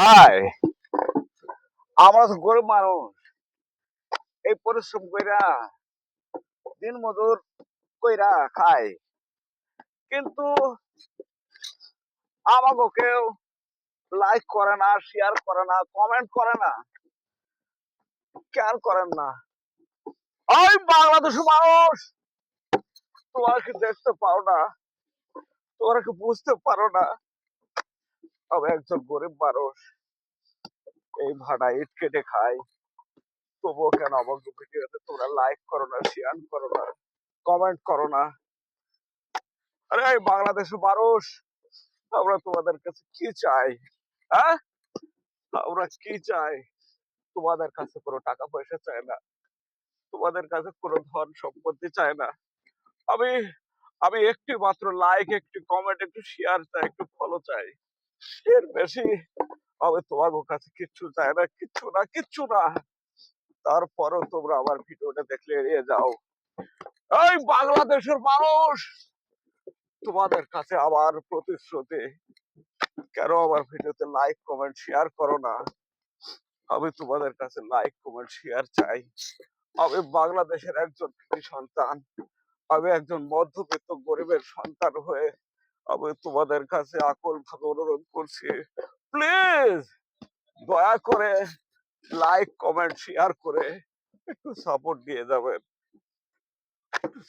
High, আমরা তো গরিব মানুষ। এই পরিশ্রম কইরা দিন মজুর কইরা খাই, কিন্তু আমাকে কেউ লাইক করে না, শেয়ার করে না, কমেন্ট করে না। কেন করেন না? ওই বাংলাদেশের মানুষ, তোমরা কি দেখতে পারো না? তোমরা কি বুঝতে পারো না? আমি একজন গরিব মানুষ, এই ভাড়া ইট কেটে খাই। তবুও কেন আমাকে ভিডিওতে তোমরা লাইক করো না, শেয়ার করো না, কমেন্ট করো না? আরে এই বাংলাদেশের মানুষ, আমরা তোমাদের কাছে কি চাই? হ্যাঁ, আমরা কি চাই? তোমাদের কাছে কোনো টাকা পয়সা চাই না, তোমাদের কাছে কোনো ধন সম্পত্তি চাই না। আমি আমি একটি মাত্র লাইক, একটি কমেন্ট, একটু শেয়ার চাই, একটু ফলো চাই। এর বেশি আমি তোমার কাছে কিচ্ছু চাই না, কিচ্ছু না, কিচ্ছু না। তারপরও তোমরা আমার ভিডিওটা দেখলে এড়িয়ে যাও। এই বাংলাদেশের মানুষ, তোমাদের কাছে আমার প্রতিশ্রুতি, কেন আমার ভিডিওতে লাইক কমেন্ট শেয়ার করো না? আমি তোমাদের কাছে লাইক কমেন্ট শেয়ার চাই। আমি বাংলাদেশের একজন কৃতি সন্তান, আমি একজন মধ্যবিত্ত গরিবের সন্তান হয়ে আমি তোমাদের কাছে আকুল ভাবে অনুরোধ করছি, প্লিজ দয়া করে লাইক কমেন্ট শেয়ার করে একটু সাপোর্ট দিয়ে যাবেন।